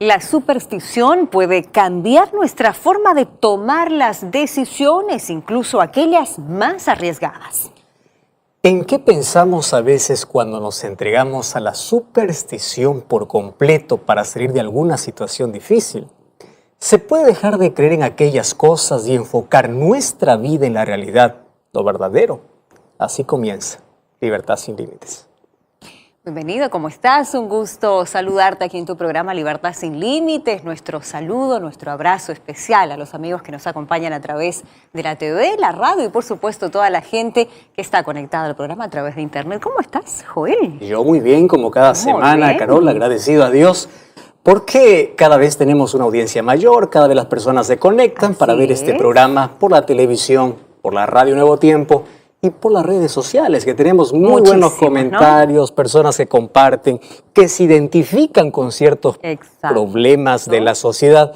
La superstición puede cambiar nuestra forma de tomar las decisiones, incluso aquellas más arriesgadas. ¿En qué pensamos a veces cuando nos entregamos a la superstición por completo para salir de alguna situación difícil? ¿Se puede dejar de creer en aquellas cosas y enfocar nuestra vida en la realidad, lo verdadero? Así comienza Libertad sin Límites. Bienvenido, ¿cómo estás? Un gusto saludarte aquí en tu programa Libertad sin Límites. Nuestro saludo, nuestro abrazo especial a los amigos que nos acompañan a través de la TV, la radio y por supuesto toda la gente que está conectada al programa a través de internet. ¿Cómo estás, Joel? Yo muy bien, como cada semana, Carola, agradecido a Dios, porque cada vez tenemos una audiencia mayor, cada vez las personas se conectan para ver este programa por la televisión, por la radio Nuevo Tiempo y por las redes sociales, que tenemos muy buenos comentarios, ¿no? Personas que comparten, que se identifican con ciertos problemas de la sociedad.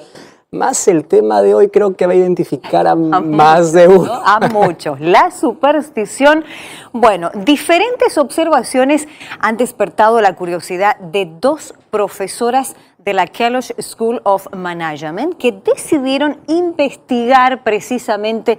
Más el tema de hoy creo que va a identificar a más de uno. A muchos. La superstición. Bueno, diferentes observaciones han despertado la curiosidad de dos profesoras de la Kellogg School of Management que decidieron investigar precisamente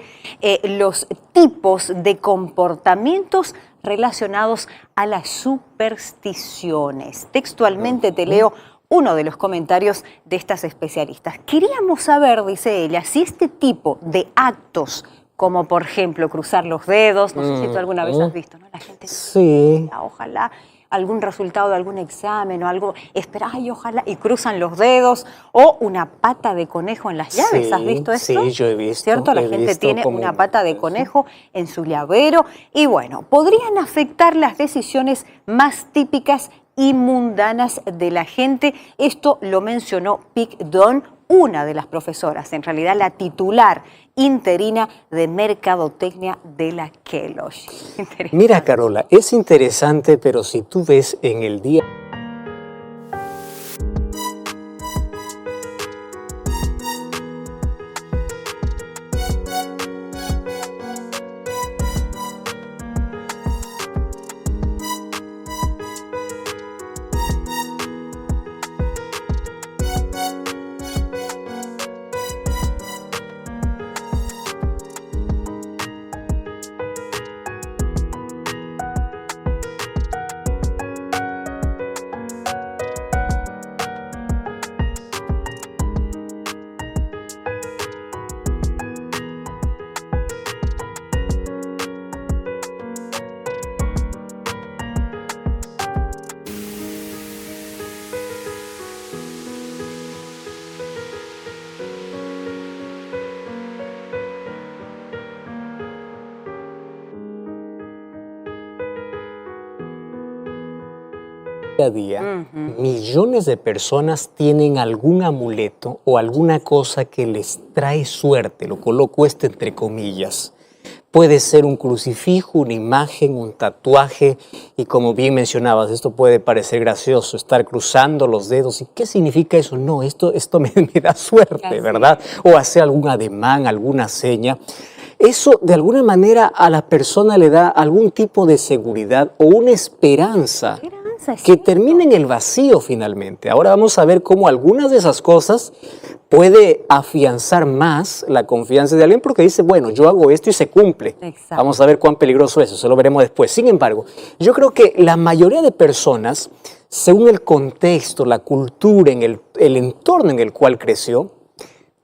los tipos de comportamientos relacionados a las supersticiones. Textualmente te leo uno de los comentarios de estas especialistas. Queríamos saber, dice ella, si este tipo de actos, como por ejemplo cruzar los dedos, no sé si tú alguna vez has visto, ¿no? La gente dice, ojalá algún resultado de algún examen o algo, espera, ay, ojalá, y cruzan los dedos, o una pata de conejo en las llaves. ¿Has visto esto? Sí, yo he visto. ¿Cierto? La gente tiene una pata de conejo en su llavero y bueno, podrían afectar las decisiones más típicas y mundanas de la gente. Esto lo mencionó Pick Dunn, una de las profesoras, en realidad la titular interina de mercadotecnia de la Kellogg. Mira, Carola, es interesante, pero si tú ves en el día... a día, millones de personas tienen algún amuleto o alguna cosa que les trae suerte, lo coloco entre comillas. Puede ser un crucifijo, una imagen, un tatuaje, y como bien mencionabas, esto puede parecer gracioso, estar cruzando los dedos. ¿Y qué significa eso? No, esto me da suerte, ¿verdad? O hacer algún ademán, alguna seña. Eso, de alguna manera, a la persona le da algún tipo de seguridad o una esperanza que termina en el vacío finalmente. Ahora vamos a ver cómo algunas de esas cosas puede afianzar más la confianza de alguien porque dice, bueno, yo hago esto y se cumple. Exacto. Vamos a ver cuán peligroso es eso, se lo veremos después. Sin embargo, yo creo que la mayoría de personas, según el contexto, la cultura, en el entorno en el cual creció,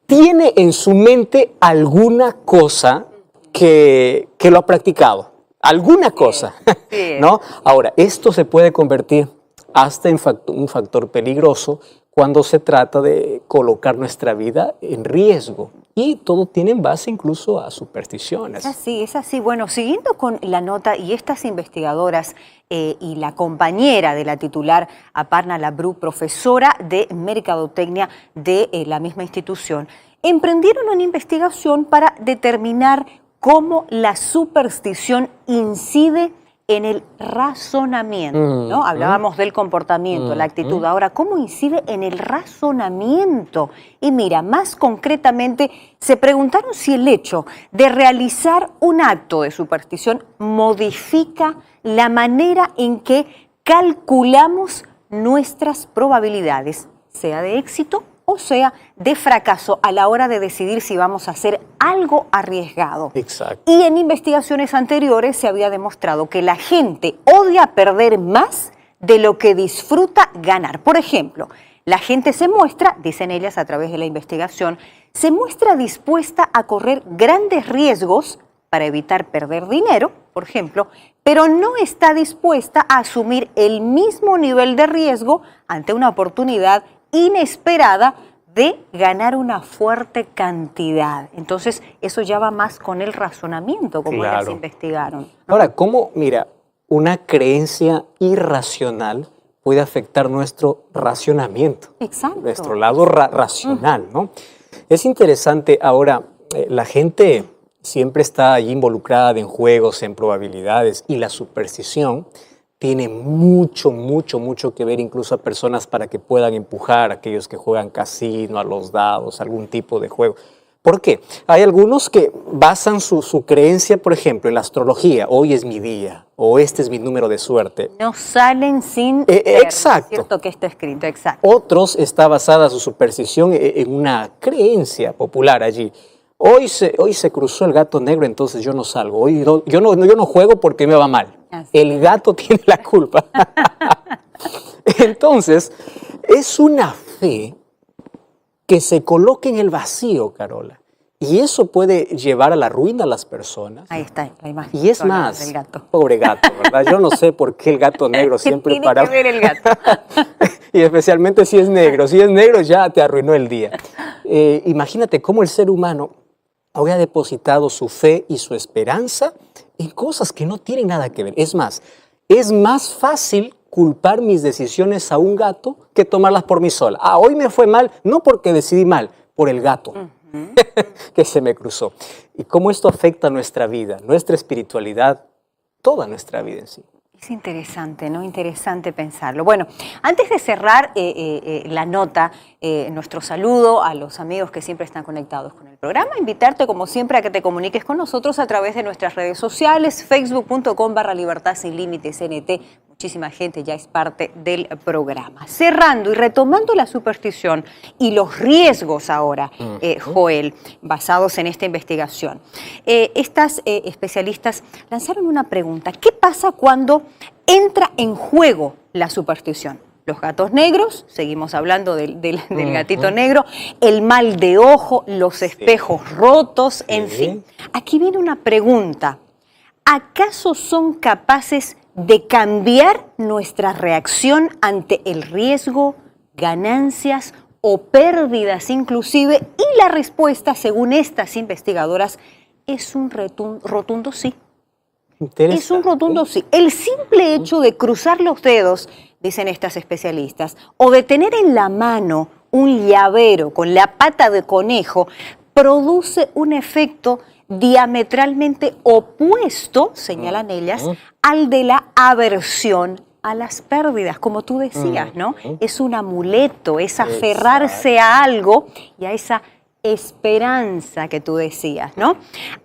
tiene en su mente alguna cosa que lo ha practicado. Alguna cosa, ¿no? Ahora, esto se puede convertir hasta en un factor peligroso cuando se trata de colocar nuestra vida en riesgo. Y todo tiene en base incluso a supersticiones. Es así. Bueno, siguiendo con la nota y estas investigadoras y la compañera de la titular, Aparna Labru, profesora de mercadotecnia de la misma institución, emprendieron una investigación para determinar cómo la superstición incide en el razonamiento, ¿no? Hablábamos del comportamiento, la actitud. Ahora, ¿cómo incide en el razonamiento? Y mira, más concretamente, se preguntaron si el hecho de realizar un acto de superstición modifica la manera en que calculamos nuestras probabilidades. sea de éxito o sea de fracaso a la hora de decidir si vamos a hacer algo arriesgado. Exacto. Y en investigaciones anteriores se había demostrado que la gente odia perder más de lo que disfruta ganar. Por ejemplo, la gente se muestra, dicen ellas a través de la investigación, se muestra dispuesta a correr grandes riesgos para evitar perder dinero, por ejemplo, pero no está dispuesta a asumir el mismo nivel de riesgo ante una oportunidad inesperada de ganar una fuerte cantidad. Entonces, eso ya va más con el razonamiento, como ellas investigaron, ¿no? Ahora, ¿cómo, mira, una creencia irracional puede afectar nuestro racionamiento? Exacto. Nuestro lado racional, ¿no? Es interesante ahora, la gente siempre está allí involucrada en juegos, en probabilidades, y la superstición tiene mucho que ver incluso a personas para que puedan empujar a aquellos que juegan casino, a los dados, algún tipo de juego. ¿Por qué? Hay algunos que basan su creencia, por ejemplo, en la astrología. Hoy es mi día, o este es mi número de suerte. No salen sin exacto. Es cierto que está escrito, exacto. Otros está basada su superstición en una creencia popular allí. Hoy se cruzó el gato negro, entonces yo no salgo. Hoy yo no juego porque me va mal. Así. El gato tiene la culpa. Entonces, es una fe que se coloca en el vacío, Carola. Y eso puede llevar a la ruina a las personas. Ahí está la imagen. Y es más, del gato. pobre gato, ¿verdad? Yo no sé por qué el gato negro siempre tiene que ver el gato? Y especialmente si es negro. Si es negro ya te arruinó el día. Imagínate cómo el ser humano había depositado su fe y su esperanza en cosas que no tienen nada que ver. Es más fácil culpar mis decisiones a un gato que tomarlas por mí sola. Hoy me fue mal, no porque decidí mal, por el gato que se me cruzó. Y cómo esto afecta nuestra vida, nuestra espiritualidad, toda nuestra vida en sí. Es interesante, ¿no? Interesante pensarlo. Bueno, antes de cerrar la nota, nuestro saludo a los amigos que siempre están conectados con el programa, invitarte como siempre a que te comuniques con nosotros a través de nuestras redes sociales, facebook.com/Libertad Sin Límites NT. Muchísima gente ya es parte del programa. Cerrando y retomando la superstición y los riesgos ahora, Joel, basados en esta investigación. Estas especialistas lanzaron una pregunta. ¿Qué pasa cuando entra en juego la superstición? Los gatos negros, seguimos hablando del gatito negro, el mal de ojo, los espejos rotos, en fin. Aquí viene una pregunta. ¿Acaso son capaces de cambiar nuestra reacción ante el riesgo, ganancias o pérdidas inclusive? Y la respuesta, según estas investigadoras, es un rotundo sí. Es un rotundo sí. El simple hecho de cruzar los dedos, dicen estas especialistas, o de tener en la mano un llavero con la pata de conejo, produce un efecto diametralmente opuesto, señalan ellas, al de la aversión a las pérdidas, como tú decías, ¿no? Es un amuleto, es aferrarse a algo y a esa esperanza que tú decías, ¿no?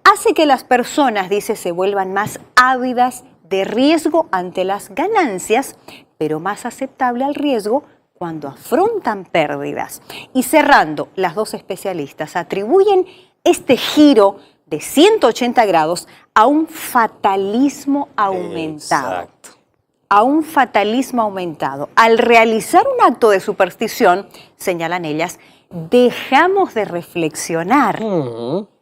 Hace que las personas, dice, se vuelvan más ávidas de riesgo ante las ganancias, pero más aceptable al riesgo cuando afrontan pérdidas. Y cerrando, las dos especialistas atribuyen este giro de 180 grados a un fatalismo aumentado. Exacto. A un fatalismo aumentado. Al realizar un acto de superstición, señalan ellas, dejamos de reflexionar.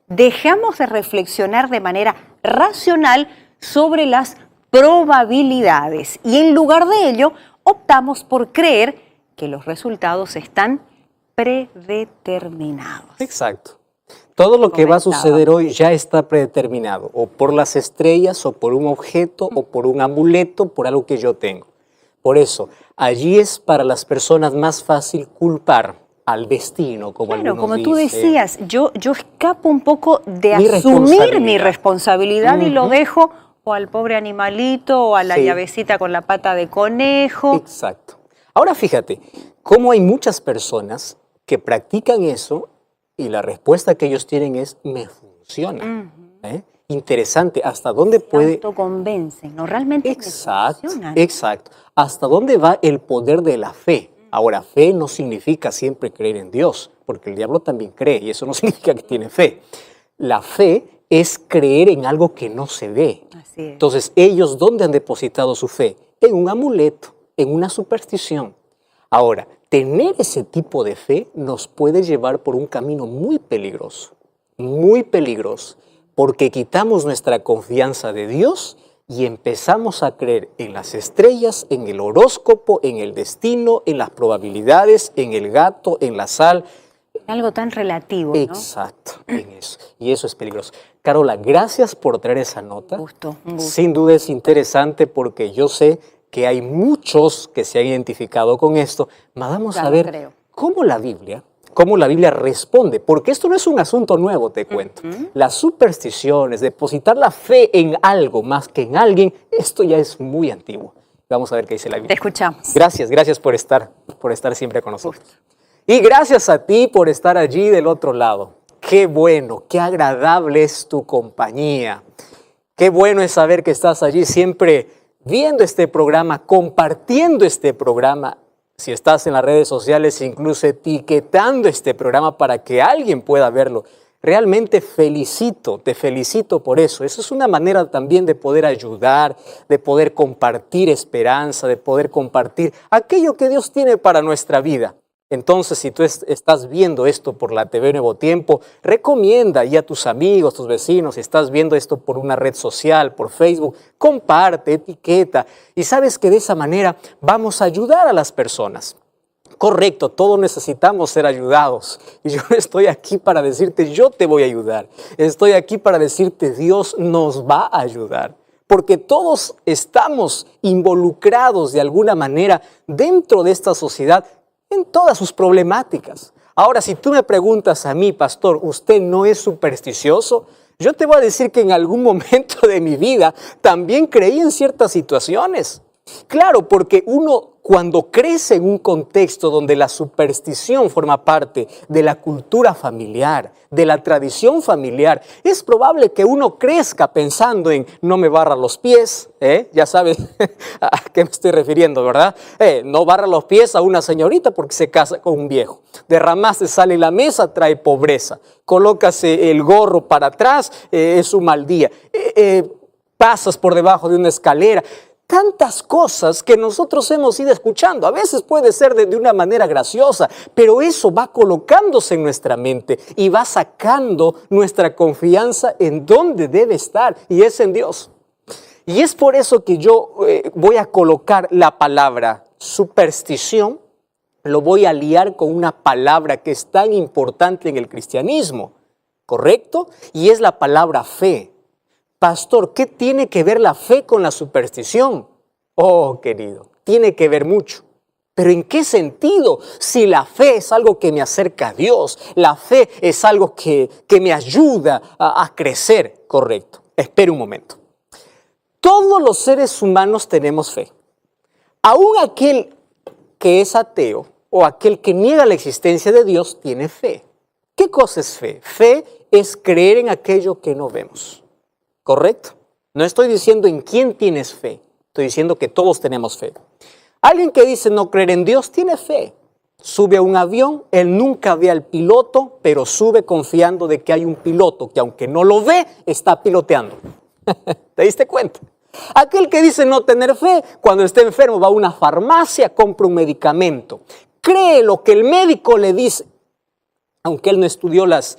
Dejamos de reflexionar de manera racional sobre las probabilidades y en lugar de ello optamos por creer que los resultados están predeterminados. Exacto. Todo lo que va a suceder hoy ya está predeterminado, o por las estrellas, o por un objeto, o por un amuleto, por algo que yo tengo. Por eso, allí es para las personas más fácil culpar al destino, como algunos como dicen. tú decías, yo escapo un poco de asumir mi responsabilidad y lo dejo o al pobre animalito o a la llavecita con la pata de conejo. Exacto. Ahora fíjate, cómo hay muchas personas que practican eso y la respuesta que ellos tienen es, me funciona. Interesante, ¿hasta dónde puede...? Se autoconvencen, ¿no? Realmente Exacto. ¿Hasta dónde va el poder de la fe? Ahora, fe no significa siempre creer en Dios, porque el diablo también cree y eso no significa que tiene fe. La fe es creer en algo que no se ve. Así es. Entonces, ellos, ¿dónde han depositado su fe? En un amuleto, en una superstición. Ahora, tener ese tipo de fe nos puede llevar por un camino muy peligroso, porque quitamos nuestra confianza de Dios y empezamos a creer en las estrellas, en el horóscopo, en el destino, en las probabilidades, en el gato, en la sal. Algo tan relativo, ¿no? Exacto, en eso. Y eso es peligroso. Carola, gracias por traer esa nota. Un gusto. Sin duda es interesante porque yo sé que hay muchos que se han identificado con esto. Mas vamos a ver cómo la Biblia responde, porque esto no es un asunto nuevo, te cuento. Las supersticiones, depositar la fe en algo más que en alguien, esto ya es muy antiguo. Vamos a ver qué dice la Biblia. Te escuchamos. Gracias por estar siempre con nosotros. Y gracias a ti por estar allí del otro lado. Qué bueno, qué agradable es tu compañía. Qué bueno es saber que estás allí siempre viendo este programa, compartiendo este programa. Si estás en las redes sociales, incluso etiquetando este programa para que alguien pueda verlo. Realmente te felicito por eso. Eso es una manera también de poder ayudar, de poder compartir esperanza, de poder compartir aquello que Dios tiene para nuestra vida. Entonces, si tú estás viendo esto por la TV Nuevo Tiempo, recomienda y a tus amigos, tus vecinos, si estás viendo esto por una red social, por Facebook, comparte, etiqueta. Y sabes que de esa manera vamos a ayudar a las personas. Correcto, todos necesitamos ser ayudados. Y yo no estoy aquí para decirte, yo te voy a ayudar. Estoy aquí para decirte, Dios nos va a ayudar. Porque todos estamos involucrados de alguna manera dentro de esta sociedad en todas sus problemáticas. Ahora, si tú me preguntas a mí, pastor, ¿usted no es supersticioso? Yo te voy a decir que en algún momento de mi vida también creí en ciertas situaciones. Claro, porque uno cuando crece en un contexto donde la superstición forma parte de la cultura familiar, de la tradición familiar, es probable que uno crezca pensando en no me barra los pies, ya sabes a qué me estoy refiriendo, ¿verdad? No barra los pies a una señorita porque se casa con un viejo. Derramaste sal en la mesa, trae pobreza. Colócase el gorro para atrás, es un mal día. Pasas por debajo de una escalera. Tantas cosas que nosotros hemos ido escuchando. A veces puede ser de una manera graciosa, pero eso va colocándose en nuestra mente y va sacando nuestra confianza en donde debe estar, y es en Dios. Y es por eso que yo voy a colocar la palabra superstición, lo voy a liar con una palabra que es tan importante en el cristianismo, ¿correcto? Y es la palabra fe. Pastor, ¿qué tiene que ver la fe con la superstición? Oh, querido, tiene que ver mucho. ¿Pero en qué sentido? Si la fe es algo que me acerca a Dios, la fe es algo que me ayuda a crecer. Correcto. Espere un momento. Todos los seres humanos tenemos fe. Aún aquel que es ateo o aquel que niega la existencia de Dios tiene fe. ¿Qué cosa es fe? Fe es creer en aquello que no vemos. ¿Correcto? No estoy diciendo en quién tienes fe, estoy diciendo que todos tenemos fe. Alguien que dice no creer en Dios tiene fe. Sube a un avión, él nunca ve al piloto, pero sube confiando de que hay un piloto que aunque no lo ve, está piloteando. ¿Te diste cuenta? Aquel que dice no tener fe, cuando esté enfermo va a una farmacia, compra un medicamento. Cree lo que el médico le dice, aunque él no estudió las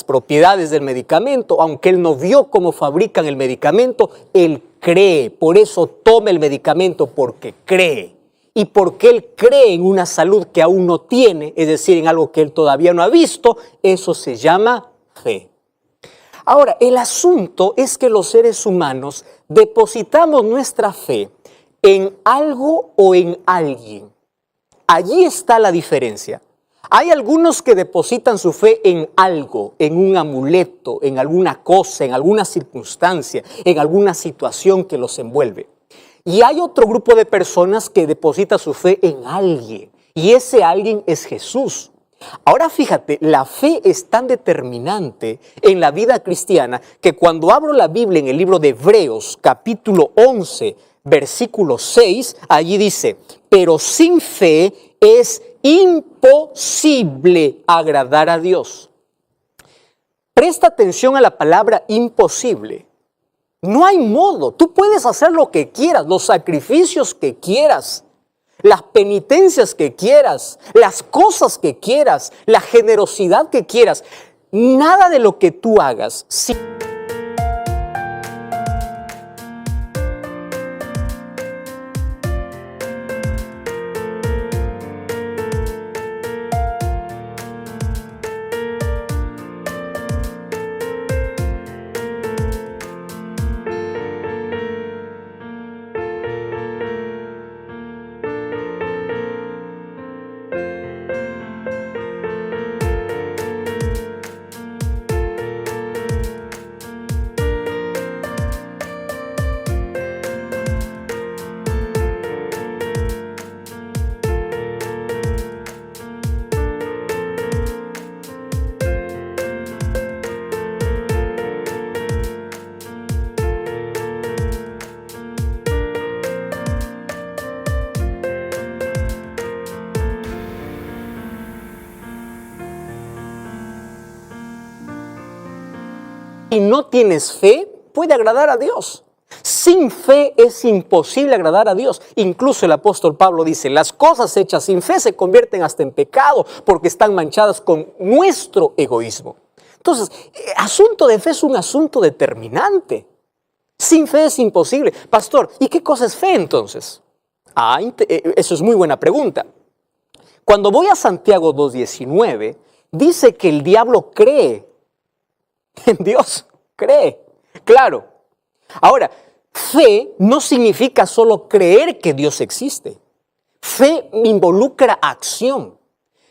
propiedades del medicamento, aunque él no vio cómo fabrican el medicamento, él cree. Por eso toma el medicamento, porque cree. Y porque él cree en una salud que aún no tiene, es decir, en algo que él todavía no ha visto, eso se llama fe. Ahora, el asunto es que los seres humanos depositamos nuestra fe en algo o en alguien. Allí está la diferencia. Hay algunos que depositan su fe en algo, en un amuleto, en alguna cosa, en alguna circunstancia, en alguna situación que los envuelve. Y hay otro grupo de personas que deposita su fe en alguien, y ese alguien es Jesús. Ahora fíjate, la fe es tan determinante en la vida cristiana que cuando abro la Biblia en el libro de Hebreos, capítulo 11, versículo 6, allí dice, pero sin fe es imposible agradar a Dios. Presta atención a la palabra imposible. No hay modo. Tú puedes hacer lo que quieras, los sacrificios que quieras, las penitencias que quieras, las cosas que quieras, la generosidad que quieras. Nada de lo que tú hagas. Si no tienes fe, puede agradar a Dios. Sin fe es imposible agradar a Dios. Incluso el apóstol Pablo dice, las cosas hechas sin fe se convierten hasta en pecado porque están manchadas con nuestro egoísmo. Entonces, asunto de fe es un asunto determinante. Sin fe es imposible. Pastor, ¿y qué cosa es fe entonces? Eso es muy buena pregunta. Cuando voy a Santiago 2:19, dice que el diablo cree en Dios, cree, claro. Ahora, fe no significa solo creer que Dios existe. Fe involucra acción.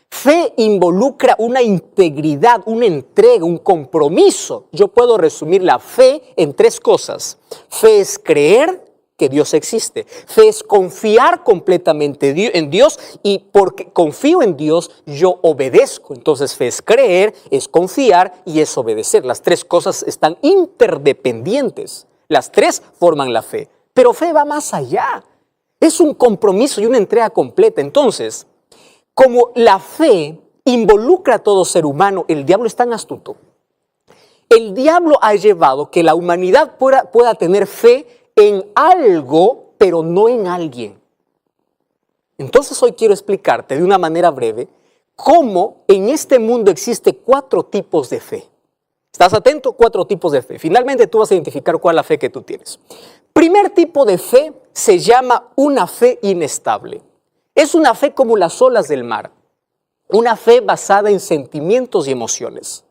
Fe involucra una integridad, una entrega, un compromiso. Yo puedo resumir la fe en 3 cosas. Fe es creer que Dios existe. Fe es confiar completamente en Dios y porque confío en Dios, yo obedezco. Entonces fe es creer, es confiar y es obedecer. Las 3 cosas están interdependientes. Las 3 forman la fe. Pero fe va más allá. Es un compromiso y una entrega completa. Entonces, como la fe involucra a todo ser humano, el diablo es tan astuto. El diablo ha llevado que la humanidad pueda tener fe en algo, pero no en alguien. Entonces hoy quiero explicarte de una manera breve cómo en este mundo existe 4 tipos de fe. ¿Estás atento? 4 tipos de fe. Finalmente tú vas a identificar cuál es la fe que tú tienes. Primer tipo de fe se llama una fe inestable. Es una fe como las olas del mar. Una fe basada en sentimientos y emociones.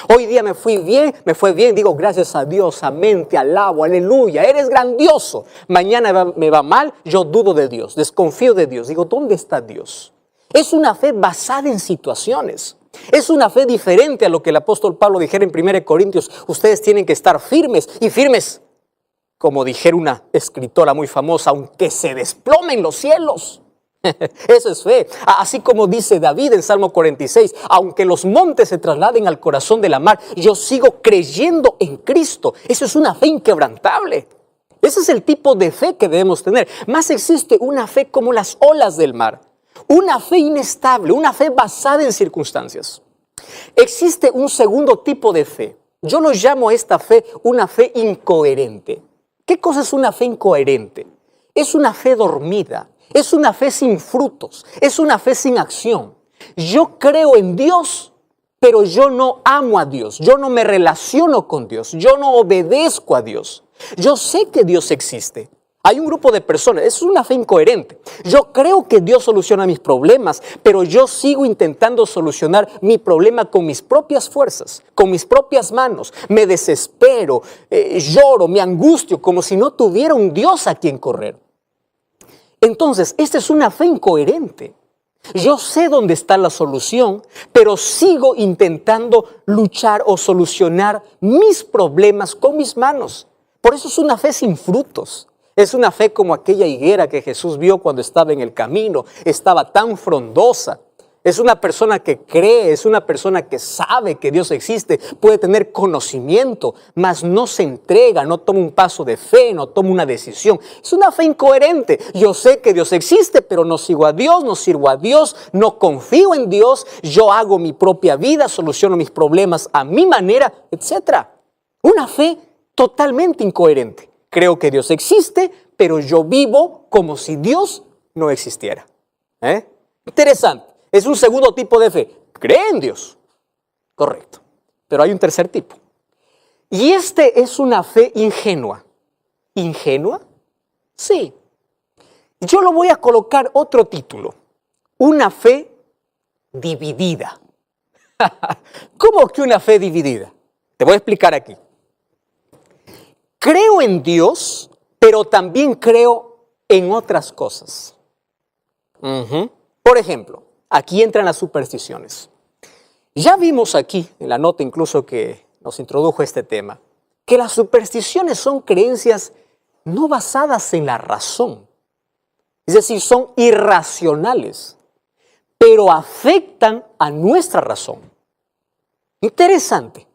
Hoy día me fue bien, digo gracias a Dios, amén, te alabo, aleluya, eres grandioso. Mañana me va mal, yo dudo de Dios, desconfío de Dios. Digo, ¿dónde está Dios? Es una fe basada en situaciones. Es una fe diferente a lo que el apóstol Pablo dijera en 1 Corintios. Ustedes tienen que estar firmes y firmes, como dijera una escritora muy famosa, aunque se desplomen los cielos. Eso es fe. Así como dice David en Salmo 46, aunque los montes se trasladen al corazón de la mar, yo sigo creyendo en Cristo. Eso es una fe inquebrantable. Ese es el tipo de fe que debemos tener. Más existe una fe como las olas del mar. Una fe inestable, una fe basada en circunstancias. Existe un segundo tipo de fe. Yo lo llamo a esta fe una fe incoherente. ¿Qué cosa es una fe incoherente? Es una fe dormida. Es una fe sin frutos, es una fe sin acción. Yo creo en Dios, pero yo no amo a Dios, yo no me relaciono con Dios, yo no obedezco a Dios. Yo sé que Dios existe. Hay un grupo de personas, es una fe incoherente. Yo creo que Dios soluciona mis problemas, pero yo sigo intentando solucionar mi problema con mis propias fuerzas, con mis propias manos. Me desespero, lloro, me angustio, como si no tuviera un Dios a quien correr. Entonces, esta es una fe incoherente. Yo sé dónde está la solución, pero sigo intentando luchar o solucionar mis problemas con mis manos. Por eso es una fe sin frutos. Es una fe como aquella higuera que Jesús vio cuando estaba en el camino. Estaba tan frondosa. Es una persona que cree, es una persona que sabe que Dios existe, puede tener conocimiento, mas no se entrega, no toma un paso de fe, no toma una decisión. Es una fe incoherente. Yo sé que Dios existe, pero no sigo a Dios, no sirvo a Dios, no confío en Dios, yo hago mi propia vida, soluciono mis problemas a mi manera, etc. Una fe totalmente incoherente. Creo que Dios existe, pero yo vivo como si Dios no existiera. Interesante. Es un segundo tipo de fe. Cree en Dios. Correcto. Pero hay un tercer tipo. Y este es una fe ingenua. ¿Ingenua? Sí. Yo lo voy a colocar otro título. Una fe dividida. ¿Cómo que una fe dividida? Te voy a explicar aquí. Creo en Dios, pero también creo en otras cosas. Por ejemplo, aquí entran las supersticiones. Ya vimos aquí, en la nota incluso que nos introdujo este tema, que las supersticiones son creencias no basadas en la razón. Es decir, son irracionales, pero afectan a nuestra razón. Interesante.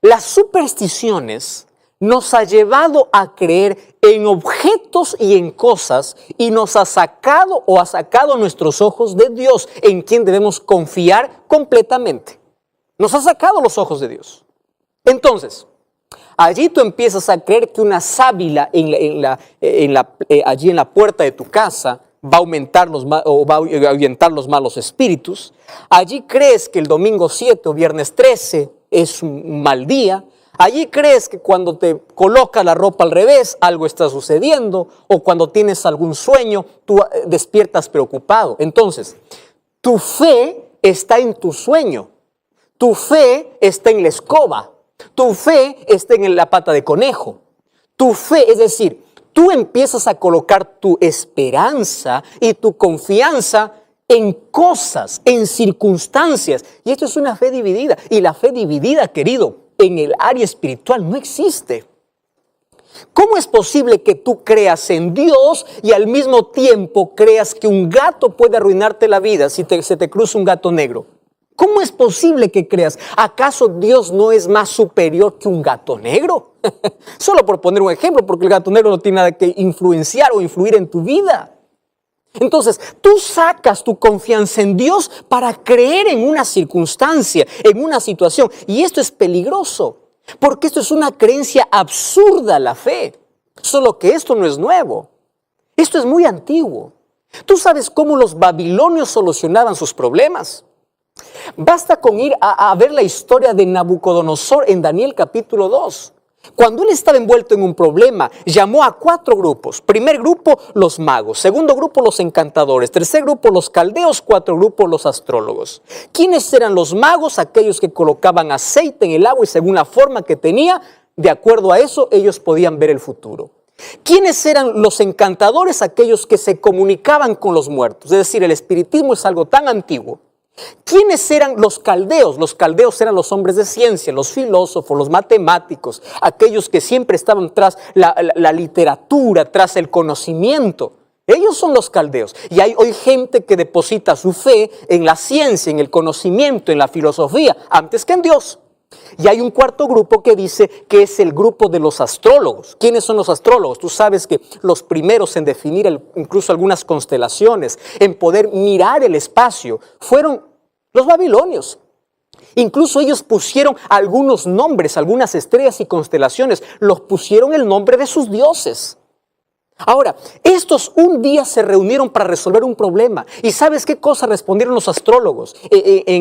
Las supersticiones nos ha llevado a creer en objetos y en cosas y nos ha sacado nuestros ojos de Dios, en quien debemos confiar completamente. Nos ha sacado los ojos de Dios. Entonces, allí tú empiezas a creer que una sábila allí en la puerta de tu casa va a ahuyentar los malos espíritus. Allí crees que el domingo 7 o viernes 13 es un mal día. Allí crees que cuando te colocas la ropa al revés, algo está sucediendo, o cuando tienes algún sueño, tú despiertas preocupado. Entonces, tu fe está en tu sueño, tu fe está en la escoba, tu fe está en la pata de conejo. Tu fe, es decir, tú empiezas a colocar tu esperanza y tu confianza en cosas, en circunstancias. Y esto es una fe dividida. Y la fe dividida, querido, en el área espiritual no existe. ¿Cómo es posible que tú creas en Dios y al mismo tiempo creas que un gato puede arruinarte la vida si se te cruza un gato negro? ¿Cómo es posible que creas? ¿Acaso Dios no es más superior que un gato negro? Solo por poner un ejemplo, porque el gato negro no tiene nada que influenciar o influir en tu vida. Entonces, tú sacas tu confianza en Dios para creer en una circunstancia, en una situación. Y esto es peligroso, porque esto es una creencia absurda, la fe. Solo que esto no es nuevo. Esto es muy antiguo. ¿Tú sabes cómo los babilonios solucionaban sus problemas? Basta con ir a ver la historia de Nabucodonosor en Daniel capítulo 2. Cuando él estaba envuelto en un problema, llamó a 4 grupos. Primer grupo, los magos. Segundo grupo, los encantadores. Tercer grupo, los caldeos. 4 grupos, los astrólogos. ¿Quiénes eran los magos? Aquellos que colocaban aceite en el agua y según la forma que tenía, de acuerdo a eso, ellos podían ver el futuro. ¿Quiénes eran los encantadores? Aquellos que se comunicaban con los muertos. Es decir, el espiritismo es algo tan antiguo. ¿Quiénes eran los caldeos? Los caldeos eran los hombres de ciencia, los filósofos, los matemáticos, aquellos que siempre estaban tras la literatura, tras el conocimiento. Ellos son los caldeos. Y hay hoy gente que deposita su fe en la ciencia, en el conocimiento, en la filosofía, antes que en Dios. Y hay un cuarto grupo que dice que es el grupo de los astrólogos. ¿Quiénes son los astrólogos? Tú sabes que los primeros en definir incluso algunas constelaciones, en poder mirar el espacio, fueron los babilonios. Incluso ellos pusieron algunos nombres, algunas estrellas y constelaciones, los pusieron el nombre de sus dioses. Ahora, estos un día se reunieron para resolver un problema. ¿Y sabes qué cosa respondieron los astrólogos?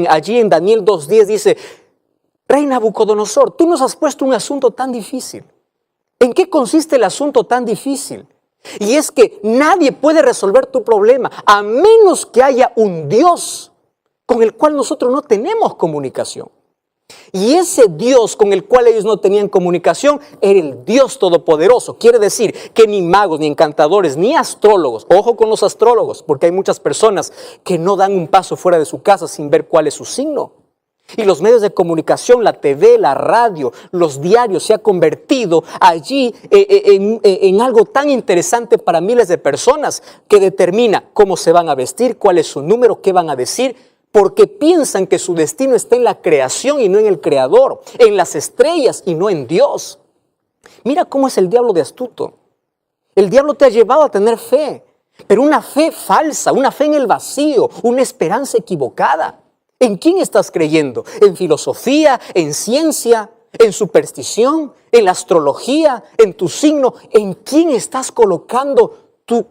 Allí en Daniel 2:10 dice: Rey Nabucodonosor, tú nos has puesto un asunto tan difícil. ¿En qué consiste el asunto tan difícil? Y es que nadie puede resolver tu problema a menos que haya un Dios con el cual nosotros no tenemos comunicación. Y ese Dios con el cual ellos no tenían comunicación era el Dios Todopoderoso. Quiere decir que ni magos, ni encantadores, ni astrólogos, ojo con los astrólogos, porque hay muchas personas que no dan un paso fuera de su casa sin ver cuál es su signo. Y los medios de comunicación, la TV, la radio, los diarios, se ha convertido allí en algo tan interesante para miles de personas que determina cómo se van a vestir, cuál es su número, qué van a decir. porque piensan que su destino está en la creación y no en el Creador, en las estrellas y no en Dios. Mira cómo es el diablo de astuto. El diablo te ha llevado a tener fe, pero una fe falsa, una fe en el vacío, una esperanza equivocada. ¿En quién estás creyendo? ¿En filosofía? ¿En ciencia? ¿En superstición? ¿En la astrología? ¿En tu signo? ¿En quién estás colocando tu